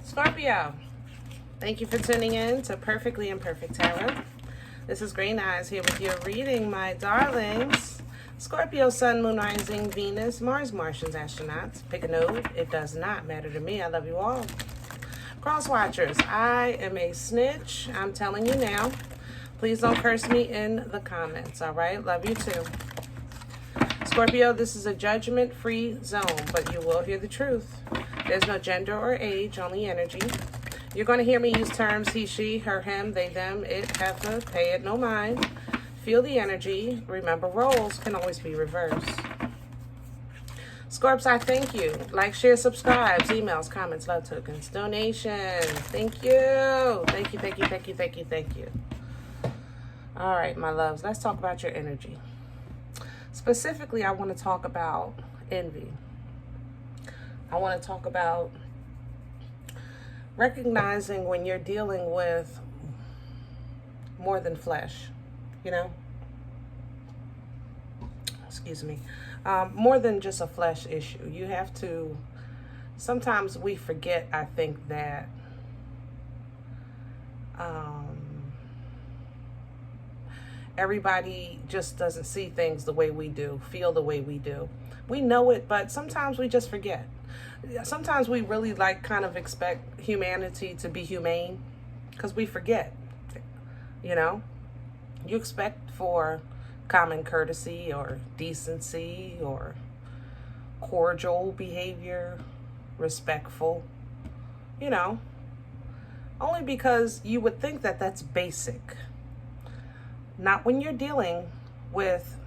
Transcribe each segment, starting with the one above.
Scorpio, thank you for tuning in to Perfectly Imperfect Tarot. This is Green Eyes here with your reading, my darlings. Scorpio, Sun, Moon, Rising, Venus, Mars, Martians, astronauts. Pick a node. It does not matter to me. I love you all. Cross watchers, I am a snitch. I'm telling you now. Please don't curse me in the comments, all right? Love you too. Scorpio, this is a judgment-free zone, but you will hear the truth. There's no gender or age, only energy. You're going to hear me use terms he, she, her, him, they, them, it, heifer, pay it, no mind. Feel the energy. Remember, roles can always be reversed. Scorps, I thank you. Like, share, subscribe, emails, comments, love tokens, donations. Thank you. Thank you, thank you, thank you, thank you, thank you. All right, my loves, let's talk about your energy. Specifically, I want to talk about envy. I want to talk about recognizing when you're dealing with more than flesh, you know? Excuse me. More than just a flesh issue. You have to, sometimes we forget, I think, that everybody just doesn't see things the way we do, feel the way we do. We know it, but sometimes we just forget. Sometimes we really kind of expect humanity to be humane because we forget, you know? You expect for common courtesy or decency or cordial behavior, respectful, you know, only because you would think that that's basic. Not when you're dealing with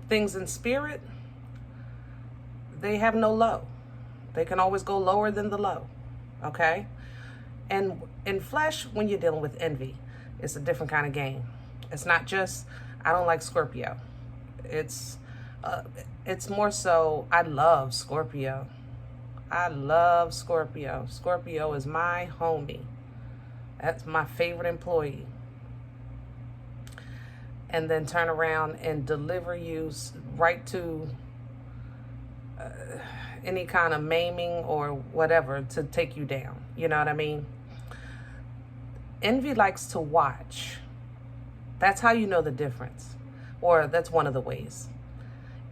things in spirit. They have no low. They can always go lower than the low, okay? And in flesh, when you're dealing with envy, it's a different kind of game. It's not just, I don't like Scorpio. It's more so, I love Scorpio. I love Scorpio. Scorpio is my homie. That's my favorite employee. And then turn around and deliver you right to any kind of maiming or whatever to take you down. You know what I mean? Envy likes to watch. That's how you know the difference. Or that's one of the ways.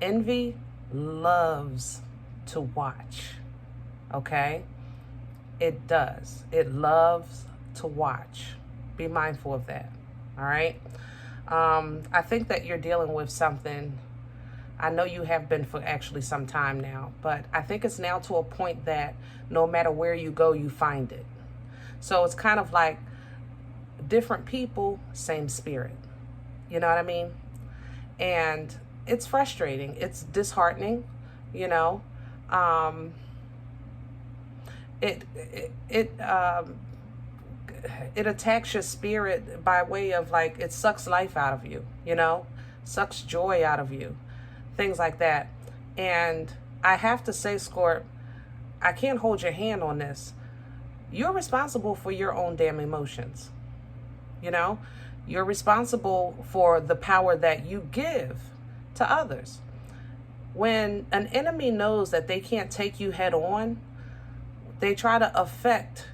Envy loves to watch. Okay? It does. It loves to watch. Be mindful of that. All right? I think that you're dealing with something. I know you have been for actually some time now, but I think it's now to a point that no matter where you go, you find it. So it's kind of like different people, same spirit. You know what I mean? And it's frustrating. It's disheartening, you know. It attacks your spirit by way of it sucks life out of you, you know, sucks joy out of you, things like that. And I have to say, Scorp, I can't hold your hand on this. You're responsible for your own damn emotions. You know, you're responsible for the power that you give to others. When an enemy knows that they can't take you head on, they try to affect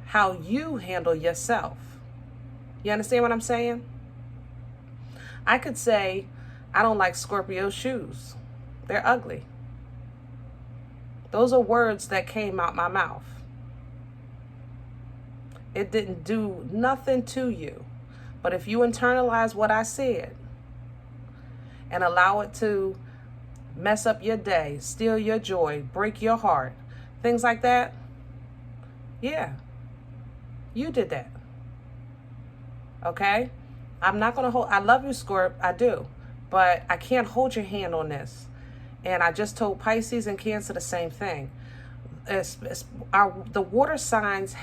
how you handle yourself. You understand what I'm saying? I could say, I don't like Scorpio shoes. They're ugly. Those are words that came out my mouth. It didn't do nothing to you. But if you internalize what I said and allow it to mess up your day, steal your joy, break your heart, things like that, yeah, you did that. Okay? I'm not going to hold, I love you, Scorp, I do. But I can't hold your hand on this. And I just told Pisces and Cancer the same thing. The water signs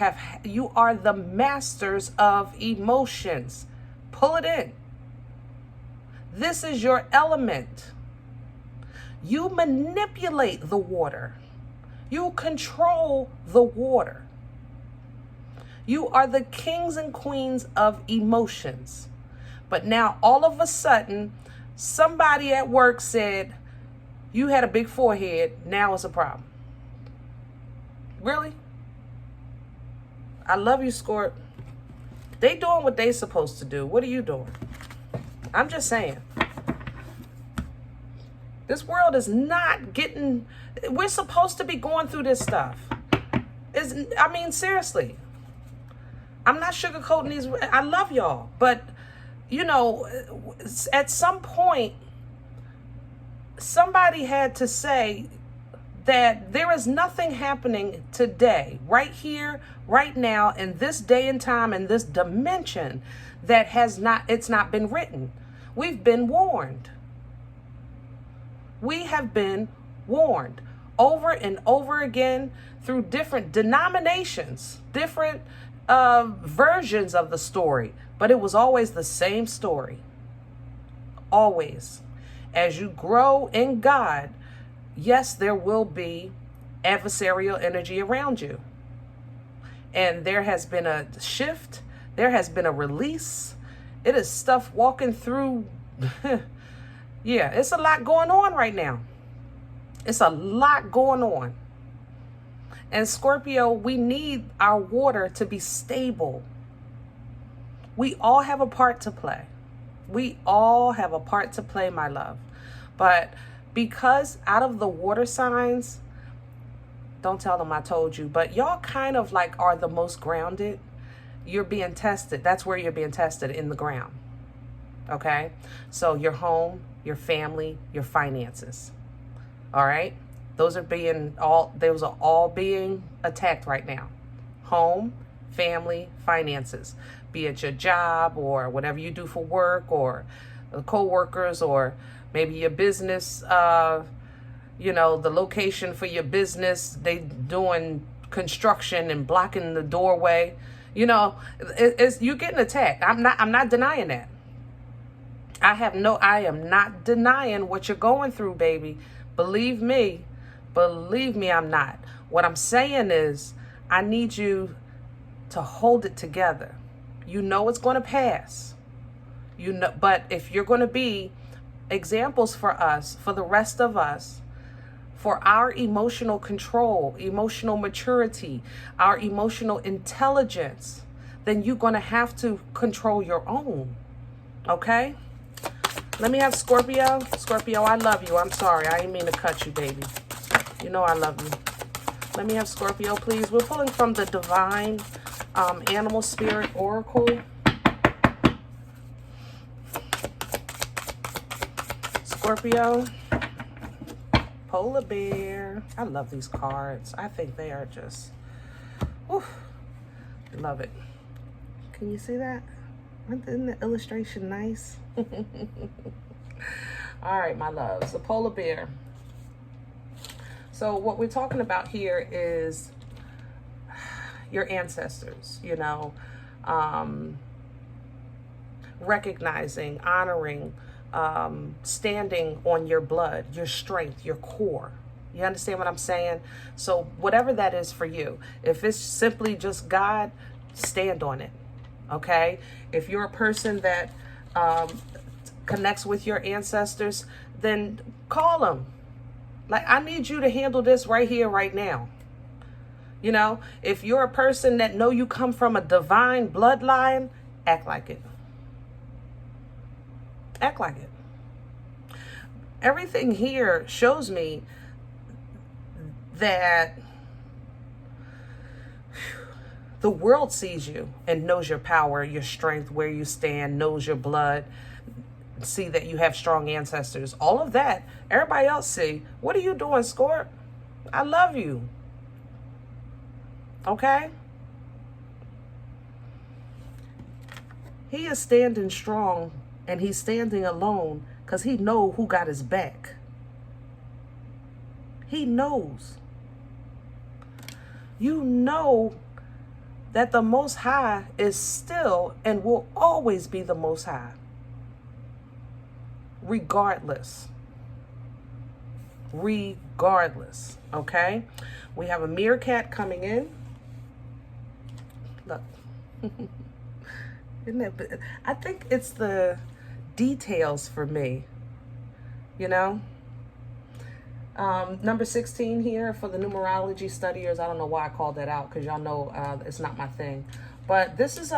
you are the masters of emotions. Pull it in. This is your element. You manipulate the water. You control the water. You are the kings and queens of emotions. But now all of a sudden, somebody at work said, you had a big forehead, now it's a problem. Really? I love you, Scorp. They doing what they supposed to do. What are you doing? I'm just saying. This world is not getting... We're supposed to be going through this stuff. I mean, seriously. I'm not sugarcoating these. I love y'all. But, you know, at some point, somebody had to say that there is nothing happening today, right here, right now, in this day and time, in this dimension, that it's not been written. We've been warned. We have been warned over and over again through different denominations, different versions of the story, but it was always the same story. Always. As you grow in God, yes, there will be adversarial energy around you. And there has been a shift. There has been a release. It is stuff walking through. Yeah, it's a lot going on right now. It's a lot going on. And Scorpio, we need our water to be stable. We all have a part to play. We all have a part to play, my love. But because out of the water signs, don't tell them I told you, but y'all kind of like are the most grounded. You're being tested. That's where you're being tested, in the ground. Okay? So your home, your family, your finances. All right? Those are all being attacked right now. Home, family, finances. Be it your job or whatever you do for work, or co-workers, or maybe your business, you know, the location for your business, they doing construction and blocking the doorway. You know, you're getting attacked. I'm not denying that. I am not denying what you're going through, baby. Believe me, I'm not. What I'm saying is, I need you to hold it together. You know it's going to pass. You know, but if you're going to be examples for us, for the rest of us, for our emotional control, emotional maturity, our emotional intelligence, then you're going to have to control your own. Okay? Let me have Scorpio. Scorpio, I love you. I'm sorry. I didn't mean to cut you, baby. You know I love you. Let me have Scorpio, please. We're pulling from the Divine Animal Spirit Oracle. Scorpio. Polar Bear. I love these cards. I think they are just... Whew, love it. Can you see that? Isn't the illustration nice? All right, my loves. The Polar Bear. So what we're talking about here is your ancestors, you know, recognizing, honoring, standing on your blood, your strength, your core. You understand what I'm saying? So whatever that is for you, if it's simply just God, stand on it. Okay? If you're a person that connects with your ancestors, then call them. Like, I need you to handle this right here, right now. You know, if you're a person that know you come from a divine bloodline, act like it. Act like it. Everything here shows me that the world sees you and knows your power, your strength, where you stand, knows your blood, see that you have strong ancestors. All of that, everybody else see. What are you doing, Scorp? I love you. Okay? He is standing strong, and he's standing alone because he know who got his back. He knows. You know that the Most High is still and will always be the Most High. Regardless. Regardless. Okay? We have a meerkat coming in. Look. Isn't it? I think it's the details for me. You know? Number 16 here for the numerology studiers. I don't know why I called that out, because y'all know it's not my thing. But this is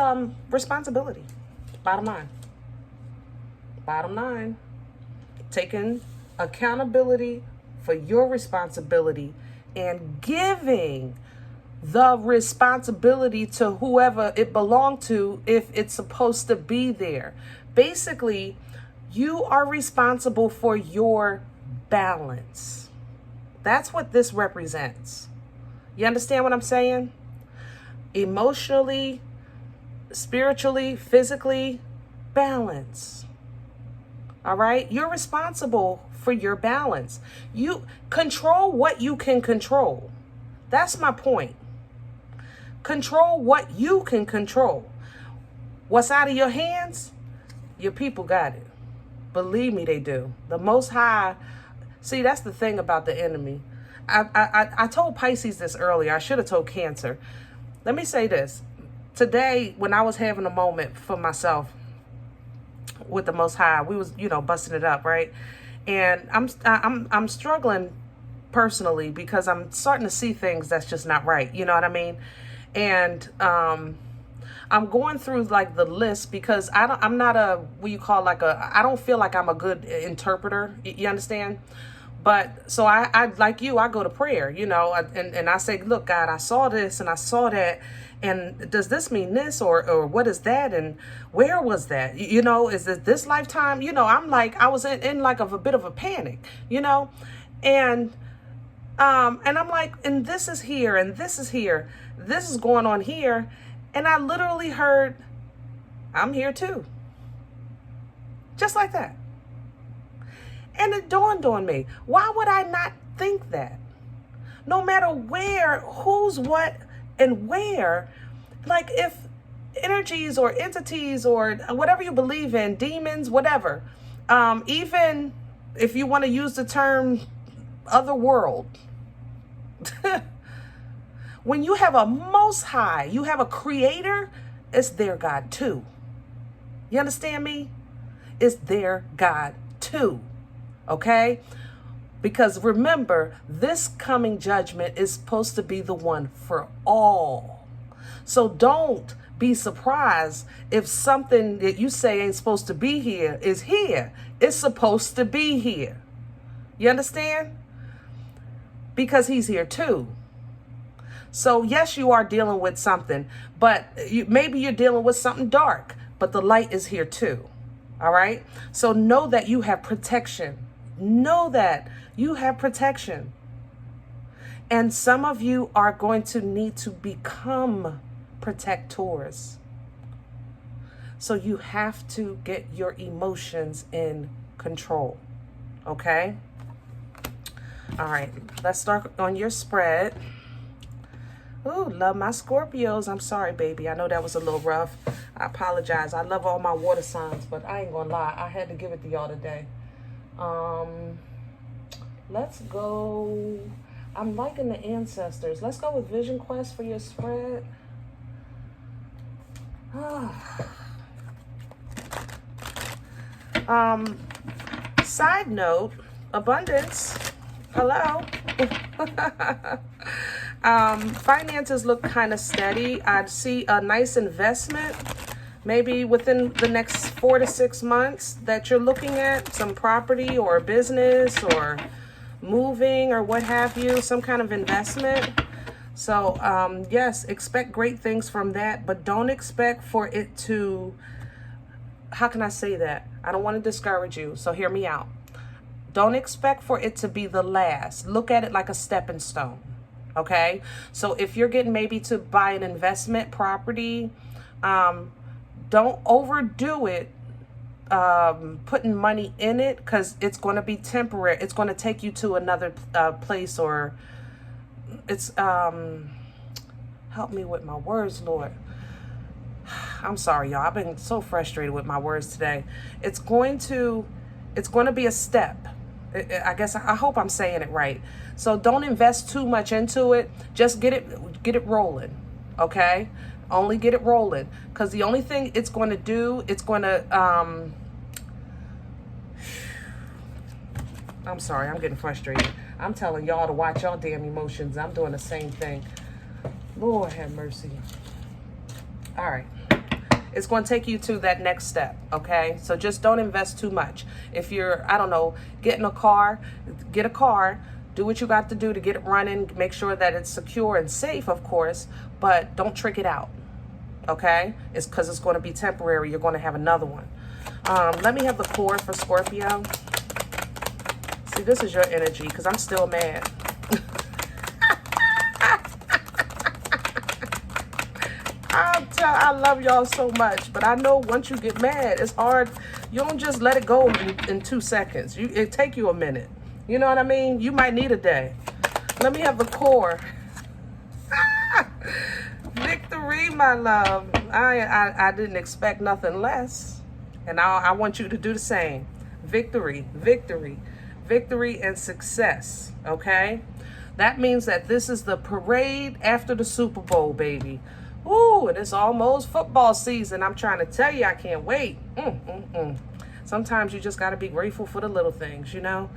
responsibility. Bottom line. Bottom line. Taking accountability for your responsibility and giving the responsibility to whoever it belonged to if it's supposed to be there. Basically, you are responsible for your balance. That's what this represents. You understand what I'm saying? Emotionally, spiritually, physically, balance. All right? You're responsible for your balance. You control what you can control. That's my point. Control what you can control. What's out of your hands? Your people got it. Believe me, they do. The Most High. See, that's the thing about the enemy. I told Pisces this earlier. I should have told Cancer. Let me say this. Today, when I was having a moment for myself with the Most High, we was, busting it up, right? And I'm struggling personally because I'm starting to see things that's just not right. You know what I mean? And I'm going through like the list because I'm not I don't feel like I'm a good interpreter. You understand? But so I like you, I go to prayer, and I say, look, God, I saw this and I saw that. And does this mean this or what is that? And where was that? Is it this lifetime? I'm like, I was in like a bit of a panic, and I'm like, and this is here and this is here. This is going on here. And I literally heard, I'm here too. Just like that. And it dawned on me, why would I not think that? No matter where, who's what, and where, like if energies or entities or whatever you believe in, demons, whatever, even if you want to use the term other world, when you have a Most High, you have a creator, it's their God too. You understand me? It's their God too. Okay? Because remember, this coming judgment is supposed to be the one for all. So don't be surprised if something that you say ain't supposed to be here is here. It's supposed to be here. You understand? Because he's here too. So yes, you are dealing with something, but maybe you're dealing with something dark, but the light is here too. All right? So know that you have protection. Know that you have protection. And some of you are going to need to become protectors. So you have to get your emotions in control. Okay? All right. Let's start on your spread. Ooh, love my Scorpios. I'm sorry, baby. I know that was a little rough. I apologize. I love all my water signs, but I ain't gonna lie. I had to give it to y'all today. Let's go. I'm liking the ancestors. Let's go with Vision Quest for your spread. Side note, abundance. Hello. Finances look kind of steady. I'd see a nice investment maybe within the next 4 to 6 months that you're looking at, some property or a business or moving or what have you, some kind of investment. So yes, expect great things from that, but don't expect for it to, how can I say that? I don't want to discourage you, so hear me out. Don't expect for it to be the last. Look at it like a stepping stone. Okay, so if you're getting maybe to buy an investment property, don't overdo it putting money in it, because it's going to be temporary. It's going to take you to another place, or it's help me with my words, Lord. I'm sorry, y'all. I've been so frustrated with my words today. It's going to be a step. I guess I hope I'm saying it right. So don't invest too much into it. Just get it rolling. Okay? Only get it rolling, because the only thing it's going to do, it's going to I'm sorry, I'm getting frustrated. I'm telling y'all to watch y'all damn emotions. I'm doing the same thing. Lord have mercy. All right. It's going to take you to that next step, okay? So just don't invest too much. If you're, I don't know, get a car, do what you got to do to get it running, make sure that it's secure and safe, of course, but don't trick it out, okay? It's because it's going to be temporary. You're going to have another one. Let me have the core for Scorpio. See, this is your energy because I'm still mad. I love y'all so much, but I know once you get mad, it's hard. You don't just let it go in 2 seconds. It take you a minute. You know what I mean? You might need a day. Let me have the core. Victory, my love. I didn't expect nothing less. And I want you to do the same. Victory, victory, victory, and success. Okay? That means that this is the parade after the Super Bowl, baby. Ooh, and it's almost football season. I'm trying to tell you, I can't wait. Sometimes you just got to be grateful for the little things, you know.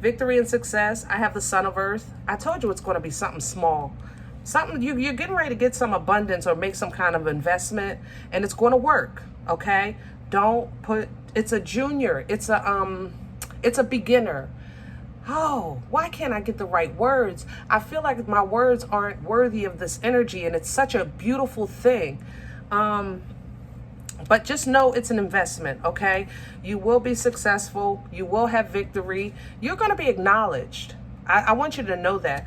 Victory and success. I have the Son of Earth. I told you it's going to be something small. Something you're getting ready to get some abundance or make some kind of investment, and it's going to work, okay? Don't put, it's a junior. It's a beginner. Oh, why can't I get the right words? I feel like my words aren't worthy of this energy, and it's such a beautiful thing. But just know it's an investment, okay? You will be successful. You will have victory. You're going to be acknowledged. I want you to know that.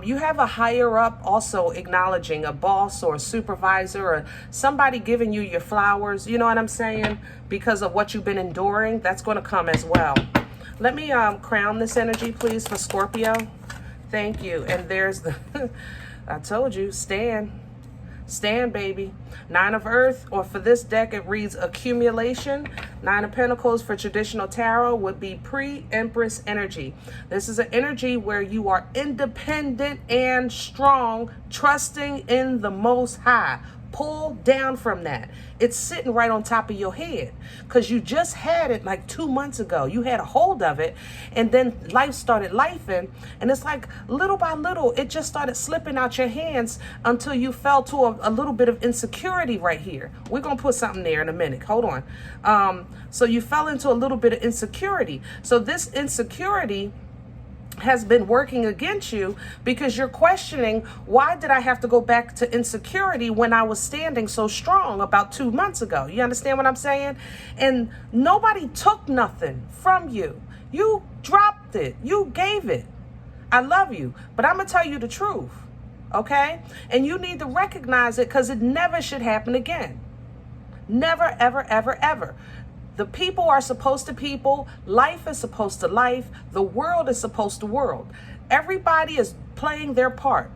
You have a higher up also acknowledging, a boss or a supervisor or somebody giving you your flowers. You know what I'm saying? Because of what you've been enduring, that's going to come as well. Let me crown this energy, please, for Scorpio. Thank you. And there's the, I told you, stand. Stand, baby. 9 of Earth, or for this deck, it reads accumulation. 9 of Pentacles for traditional tarot would be pre-Empress energy. This is an energy where you are independent and strong, trusting in the Most High. Pull down from that. It's sitting right on top of your head because you just had it like 2 months ago. You had a hold of it, and then life started lifing, and it's like little by little, it just started slipping out your hands until you fell to a little bit of insecurity right here. We're going to put something there in a minute. Hold on. So you fell into a little bit of insecurity. So this insecurity has been working against you because you're questioning, why did I have to go back to insecurity when I was standing so strong about 2 months ago? You understand what I'm saying? And nobody took nothing from you. You dropped it. You gave it. I love you, but I'm going to tell you the truth, okay? And you need to recognize it because it never should happen again. Never, ever, ever, ever. The people are supposed to people. Life is supposed to life. The world is supposed to world. Everybody is playing their part.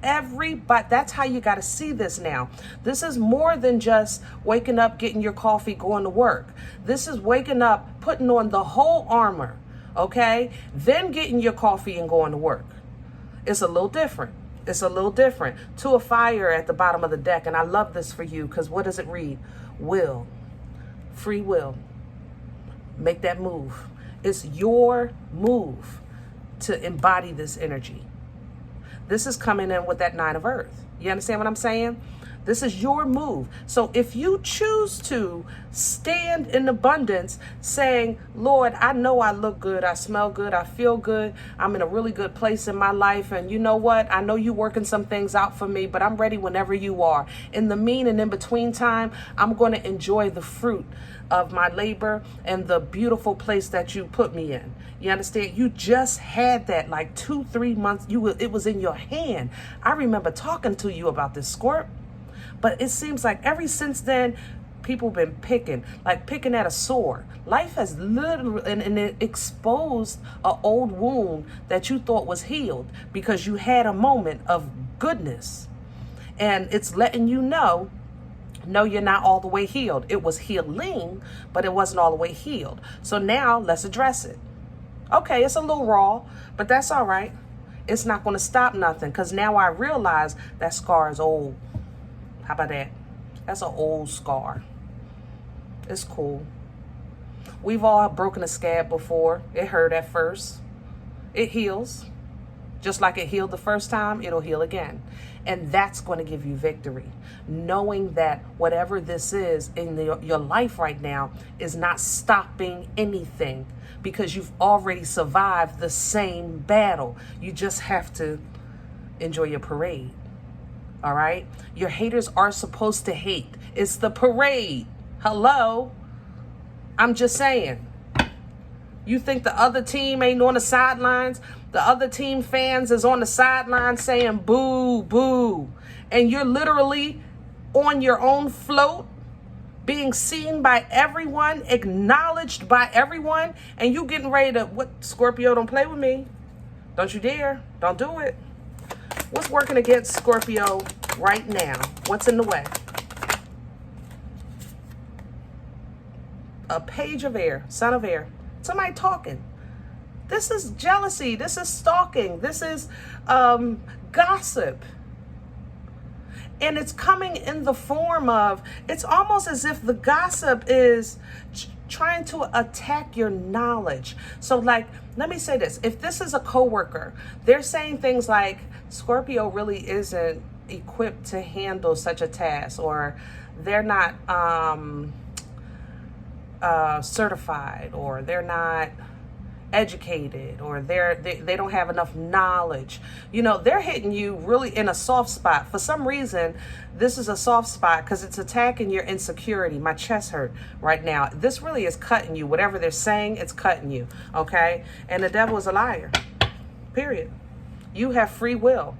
Everybody. That's how you got to see this now. This is more than just waking up, getting your coffee, going to work. This is waking up, putting on the whole armor, okay? Then getting your coffee and going to work. It's a little different. It's a little different. 2 of Fire at the bottom of the deck. And I love this for you because what does it read? Will. Free will. Make that move. It's your move to embody this energy. This is coming in with that 9 of Earth. You understand what I'm saying? This is your move. So if you choose to stand in abundance saying, Lord, I know I look good, I smell good, I feel good, I'm in a really good place in my life, and you know what? I know you're working some things out for me, but I'm ready whenever you are. In the mean and in between time, I'm going to enjoy the fruit of my labor and the beautiful place that you put me in. You understand? You just had that like 2-3 months. It was in your hand. I remember talking to you about this, Scorp. But it seems like ever since then, people been picking at a sore. Life has literally, and it exposed an old wound that you thought was healed because you had a moment of goodness. And it's letting you know, no, you're not all the way healed. It was healing, but it wasn't all the way healed. So now let's address it. Okay, it's a little raw, but that's all right. It's not going to stop nothing because now I realize that scar is old. How about that? That's an old scar. It's cool. We've all broken a scab before. It hurt at first. It heals. Just like it healed the first time, it'll heal again. And that's going to give you victory. Knowing that whatever this is in your life right now is not stopping anything, because you've already survived the same battle. You just have to enjoy your parade. All right? Your haters are supposed to hate. It's the parade. Hello? I'm just saying. You think the other team ain't on the sidelines? The other team fans is on the sidelines saying boo, boo. And you're literally on your own float, being seen by everyone, acknowledged by everyone, and you getting ready to, what, Scorpio, don't play with me. Don't you dare. Don't do it. What's working against Scorpio right now? What's in the way? A page of air, son of air. Somebody talking. This is jealousy. This is stalking. This is gossip. And it's coming in the form of, it's almost as if the gossip is trying to attack your knowledge. So like, let me say this. If this is a coworker, they're saying things like, Scorpio really isn't equipped to handle such a task, or they're not certified, or they're not educated, or they don't have enough knowledge. You know, they're hitting you really in a soft spot. For some reason, this is a soft spot because it's attacking your insecurity. My chest hurt right now. This really is cutting you. Whatever they're saying, it's cutting you. Okay? And the devil is a liar. Period. You have free will.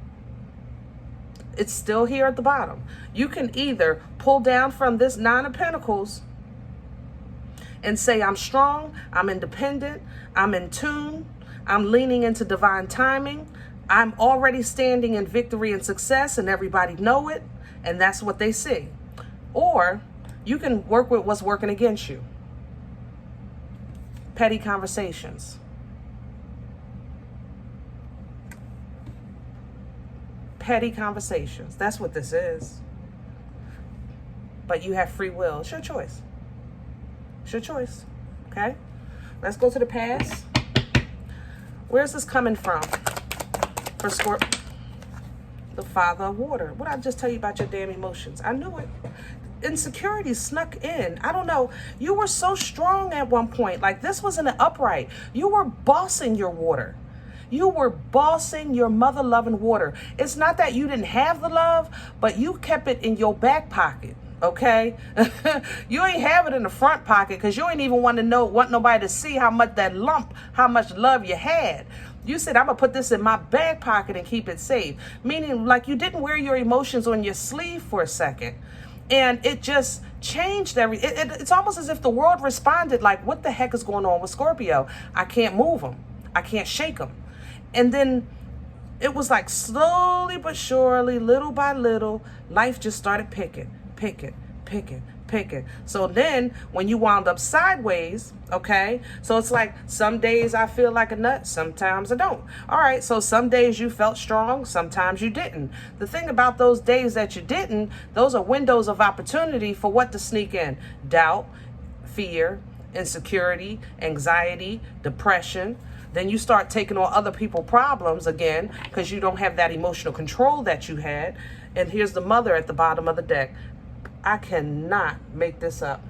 It's still here at the bottom. You can either pull down from this Nine of Pentacles and say, I'm strong, I'm independent, I'm in tune, I'm leaning into divine timing, I'm already standing in victory and success, and everybody know it, and that's what they see. Or you can work with what's working against you. Petty conversations. Petty conversations. That's what this is. But you have free will. It's your choice. It's your choice. Okay? Let's go to the past. Where's this coming from? For Scorpio. The Father of Water. What did I just tell you about your damn emotions? I knew it. Insecurity snuck in. I don't know. You were so strong at one point. Like, this wasn't an upright. You were bossing your water. You were bossing your mother-loving water. It's not that you didn't have the love, but you kept it in your back pocket. Okay? You ain't have it in the front pocket because you ain't even want nobody to see how much how much love you had. You said, I'm going to put this in my back pocket and keep it safe. Meaning, like, you didn't wear your emotions on your sleeve for a second. And it just changed it's almost as if the world responded like, what the heck is going on with Scorpio? I can't move him. I can't shake him. And then it was like slowly but surely, little by little, life just started picking. So then when you wound up sideways, okay, so it's like some days I feel like a nut, sometimes I don't. All right, so some days you felt strong, sometimes you didn't. The thing about those days that you didn't, those are windows of opportunity for what to sneak in. Doubt, fear, insecurity, anxiety, depression. Then you start taking on other people's problems again because you don't have that emotional control that you had. And here's the Mother at the bottom of the deck. I cannot make this up.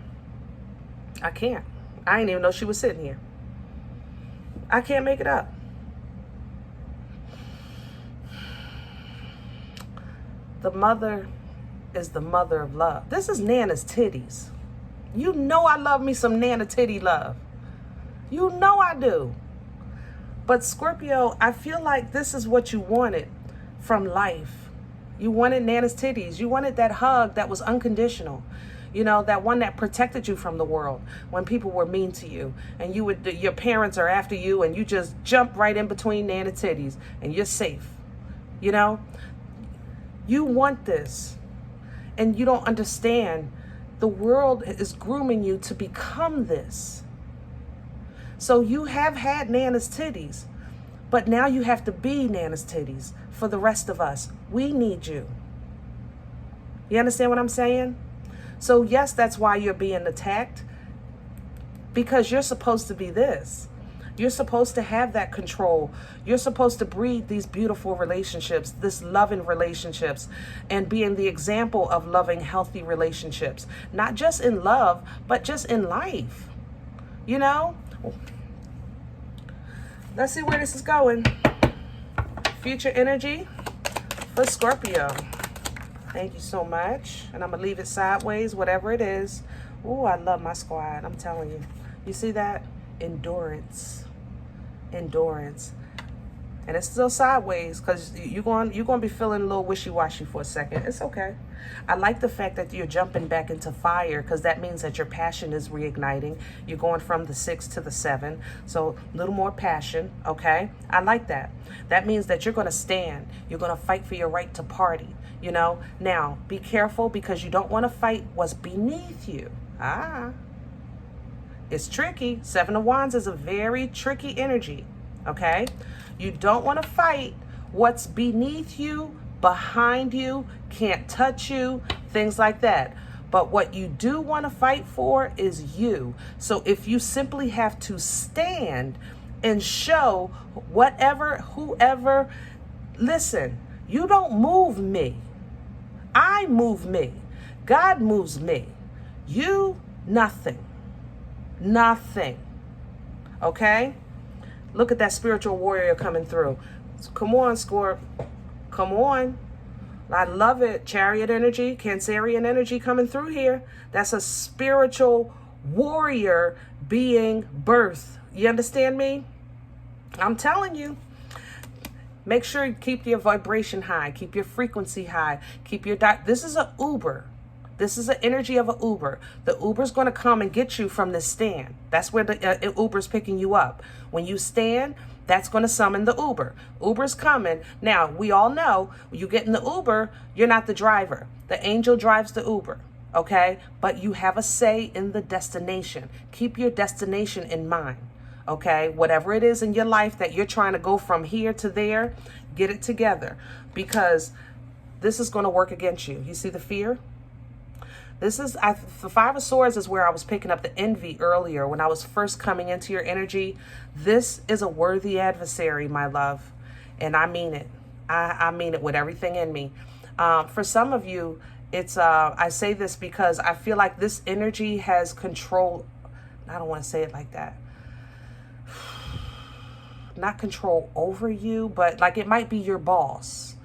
I can't. I didn't even know she was sitting here. I can't make it up. The Mother is the mother of love. This is Nana's titties. You know I love me some Nana titty love. You know I do. But Scorpio, I feel like this is what you wanted from life. You wanted Nana's titties. You wanted that hug that was unconditional. You know, that one that protected you from the world when people were mean to you. And your parents are after you and you just jump right in between Nana titties and you're safe. You know? You want this. And you don't understand. The world is grooming you to become this. So you have had Nana's titties. But now you have to be Nana's titties for the rest of us. We need you. You understand what I'm saying? So yes, that's why you're being attacked. Because you're supposed to be this. You're supposed to have that control. You're supposed to breed these beautiful relationships, this loving relationships, and being the example of loving, healthy relationships. Not just in love, but just in life. You know? Let's see where this is going. Future energy for Scorpio. Thank you so much. And I'm going to leave it sideways, whatever it is. Oh, I love my squad. I'm telling you. You see that? Endurance. Endurance. And it's still sideways because you're going to be feeling a little wishy-washy for a second. It's okay. I like the fact that you're jumping back into fire because that means that your passion is reigniting. You're going from the 6 to the 7. So a little more passion, okay? I like that. That means that you're going to stand. You're going to fight for your right to party, you know? Now, be careful because you don't want to fight what's beneath you. It's tricky. 7 of Wands is a very tricky energy, okay? You don't want to fight what's beneath you, behind you, can't touch you, things like that. But what you do want to fight for is you. So if you simply have to stand and show whoever, listen, you don't move me. I move me. God moves me. You, nothing. Nothing. Okay? Look at that spiritual warrior coming through. Come on, Scorp. Come on. I love it. Chariot energy, Cancerian energy coming through here. That's a spiritual warrior being birthed. You understand me? I'm telling you. Make sure you keep your vibration high. Keep your frequency high. Keep your... This is an Uber. This is the energy of an Uber. The Uber's going to come and get you from the stand. That's where the Uber's picking you up. When you stand, that's going to summon the Uber. Uber's coming. Now, we all know when you get in the Uber, you're not the driver. The angel drives the Uber, okay? But you have a say in the destination. Keep your destination in mind, okay? Whatever it is in your life that you're trying to go from here to there, get it together because this is going to work against you. You see the fear? This is, the 5 of Swords is where I was picking up the envy earlier when I was first coming into your energy. This is a worthy adversary, my love. And I mean it. I mean it with everything in me. For some of you, it's, I say this because I feel like this energy has control. I don't want to say it like that. Not control over you, but like it might be your boss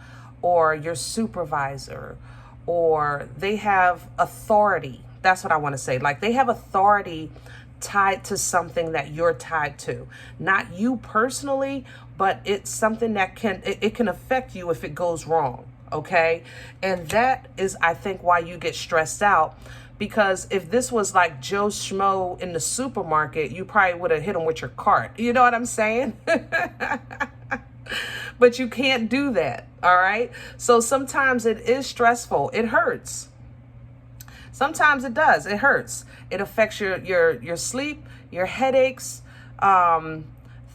or your supervisor, or they have authority. That's what I want to say. Like they have authority tied to something that you're tied to. Not you personally, but it's something that it can affect you if it goes wrong. Okay. And that is, I think, why you get stressed out. Because if this was like Joe Schmo in the supermarket, you probably would have hit him with your cart. You know what I'm saying? But you can't do that, all right? So sometimes it is stressful. It hurts. Sometimes it does. It hurts. It affects your sleep, your headaches,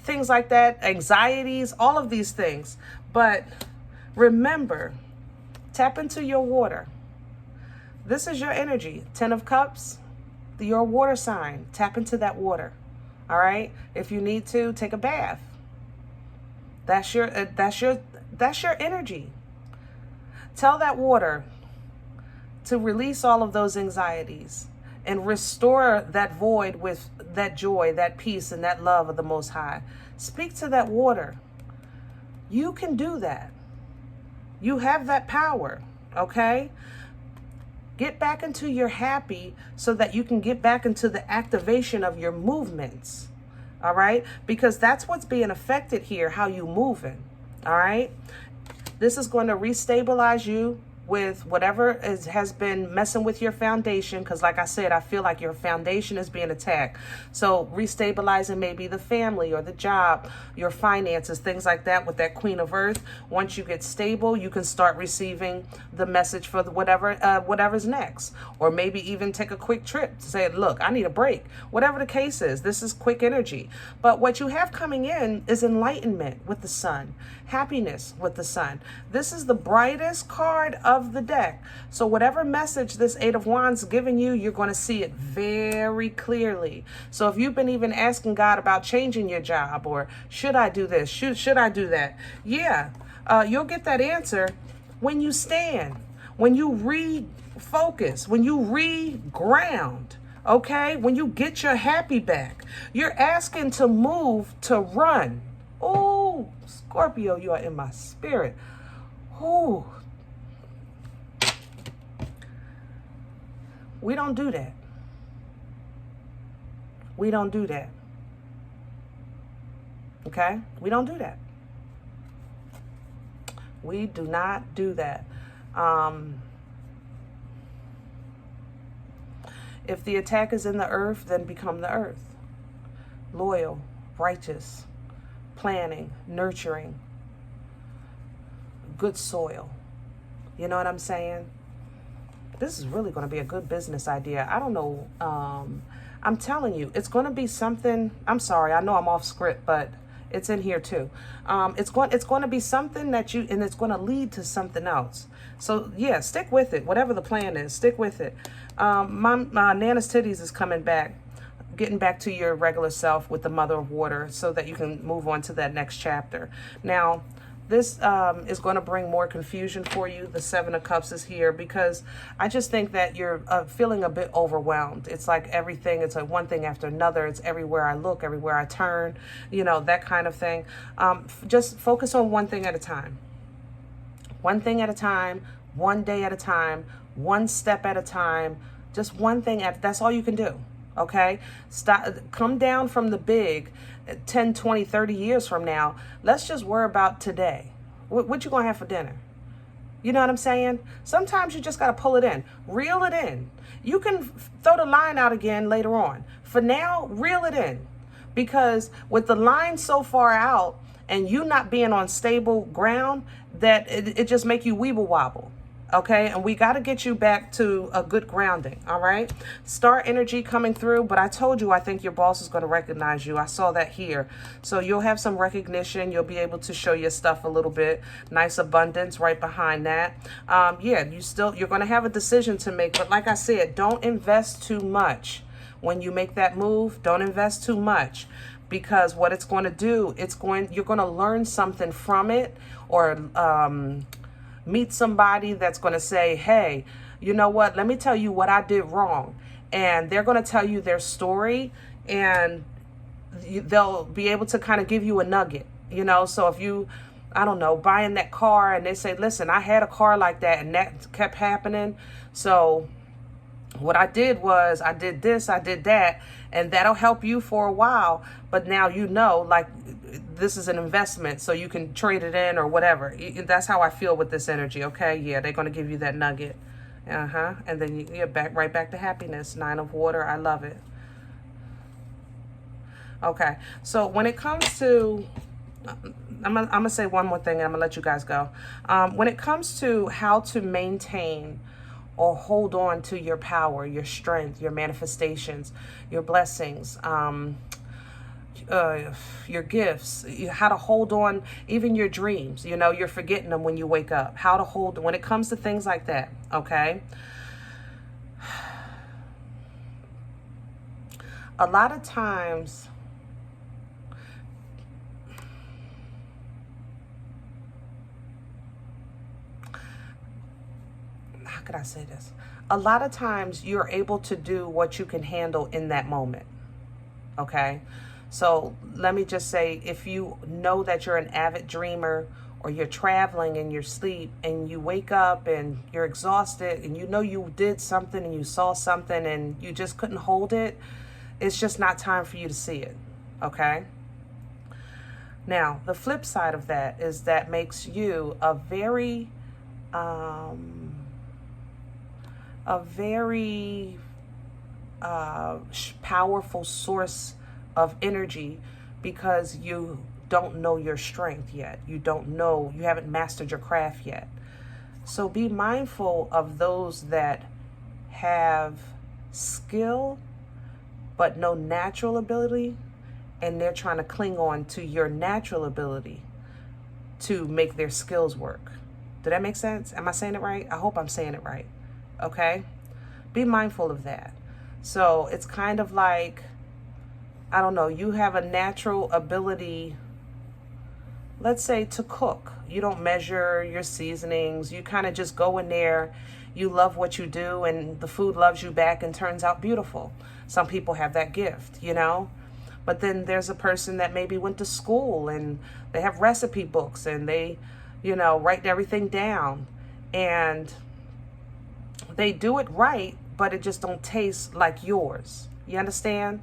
things like that, anxieties, all of these things. But remember, tap into your water. This is your energy. 10 of Cups, your water sign. Tap into that water, all right? If you need to, take a bath. That's your energy. Tell that water to release all of those anxieties and restore that void with that joy, that peace, and that love of the Most High. Speak to that water. You can do that. You have that power, okay? Get back into your happy so that you can get back into the activation of your movements. All right, because that's what's being affected here, how you moving. All right, this is going to restabilize you with whatever has been messing with your foundation, because like I said, I feel like your foundation is being attacked. So restabilizing maybe the family or the job, your finances, things like that with that Queen of Earth. Once you get stable, you can start receiving the message for whatever's next, or maybe even take a quick trip to say, look, I need a break. Whatever the case is, this is quick energy. But what you have coming in is enlightenment with the Sun, happiness with the Sun. This is the brightest card of of the deck. So whatever message this Eight of Wands is giving you, you're going to see it very clearly. So if you've been even asking God about changing your job, or should I do this, should I do that? Yeah, you'll get that answer when you stand, when you refocus, when you reground. Okay, when you get your happy back, you're asking to move, to run. Oh, Scorpio, you are in my spirit. Oh, we don't do that. We don't do that. Okay, we don't do that. We do not do that. If the attack is in the earth, then become the earth. Loyal, righteous, planning, nurturing, good soil. You know what I'm saying? This is really going to be a good business idea. I don't know. I'm telling you, it's going to be something. I'm sorry. I know I'm off script, but it's in here too. It's going to be something that and it's going to lead to something else. So yeah, stick with it. Whatever the plan is, stick with it. My Nana's Titties is coming back, getting back to your regular self with the Mother of Water, so that you can move on to that next chapter. Now, this is going to bring more confusion for you. The Seven of Cups is here because I just think that you're feeling a bit overwhelmed. It's like everything, it's like one thing after another. It's everywhere I look, everywhere I turn, you know, that kind of thing. Just focus on one thing at a time. One thing at a time, one day at a time, one step at a time, just one thing that's all you can do. Okay, come down from the big 10, 20, 30 years from now. Let's just worry about today. What you gonna have for dinner? You know what I'm saying? Sometimes you just got to pull it in, reel it in. You can throw the line out again later on. For now, reel it in, because with the line so far out and you not being on stable ground, that it just make you weeble wobble. Okay, and we got to get you back to a good grounding. All right, star energy coming through, but I told you I think your boss is going to recognize you. I saw that here, so you'll have some recognition. You'll be able to show your stuff a little bit. Nice abundance right behind that. Yeah, you're going to have a decision to make, but like I said, don't invest too much when you make that move. Don't invest too much, because what it's going to do, you're going to learn something from it, or meet somebody that's going to say, hey, you know what, let me tell you what I did wrong. And they're going to tell you their story, and they'll be able to kind of give you a nugget, you know. So if you, I don't know, buying that car and they say, listen, I had a car like that and that kept happening. So what I did was I did this, I did that, and that'll help you for a while. But now you know, like, this is an investment, so you can trade it in or whatever. That's how I feel with this energy, okay? Yeah, they're going to give you that nugget. And then you're right back to happiness. Nine of Water, I love it. Okay, so when it comes to, I'm gonna say one more thing and I'm going to let you guys go. When it comes to how to maintain or hold on to your power, your strength, your manifestations, your blessings, your gifts, how to hold on, even your dreams, you know, you're forgetting them when you wake up, how to hold, when it comes to things like that, okay? A lot of times, how could I say this? A lot of times you're able to do what you can handle in that moment, okay? So let me just say, if you know that you're an avid dreamer, or you're traveling in your sleep and you wake up and you're exhausted and you know you did something and you saw something and you just couldn't hold it, it's just not time for you to see it, okay? Now, the flip side of that is that makes you a very powerful source of energy, because you don't know your strength yet. You haven't mastered your craft yet. So be mindful of those that have skill but no natural ability, and they're trying to cling on to your natural ability to make their skills work. Did that make sense? Am I saying it right? I hope I'm saying it right. Okay? Be mindful of that. So it's kind of like, I don't know, you have a natural ability, let's say, to cook. You don't measure your seasonings. You kind of just go in there. You love what you do, and the food loves you back and turns out beautiful. Some people have that gift, you know? But then there's a person that maybe went to school and they have recipe books and they, you know, write everything down. And they do it right, but it just don't taste like yours. You understand?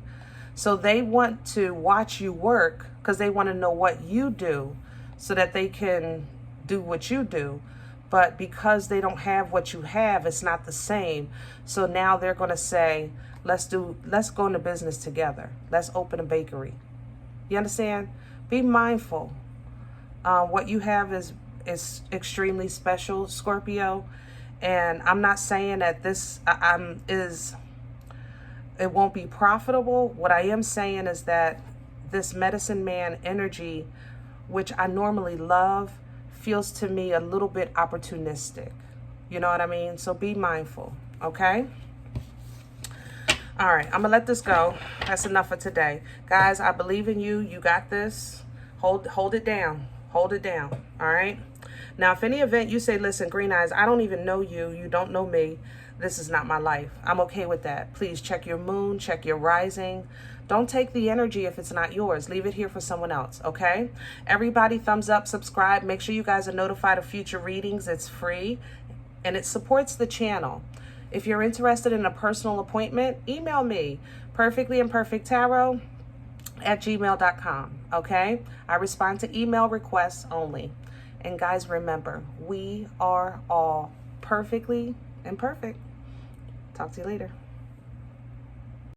So they want to watch you work because they want to know what you do so that they can do what you do. But because they don't have what you have, it's not the same. So now they're going to say, let's go into business together. Let's open a bakery. You understand? Be mindful. What you have is extremely special, Scorpio. And I'm not saying that this it won't be profitable. What I am saying is that this medicine man energy, which I normally love, feels to me a little bit opportunistic. You know what I mean? So be mindful, okay? All right, I'm gonna let this go. That's enough for today. Guys, I believe in you. You got this. Hold it down. Hold it down, all right? Now, if any event you say, listen, Green Eyes, I don't even know you. You don't know me. This is not my life. I'm okay with that. Please check your moon, check your rising. Don't take the energy if it's not yours. Leave it here for someone else, okay? Everybody, thumbs up, subscribe. Make sure you guys are notified of future readings. It's free, and it supports the channel. If you're interested in a personal appointment, email me, perfectlyimperfecttarot@gmail.com, okay? I respond to email requests only. And guys, remember, we are all perfectly imperfect. Talk to you later.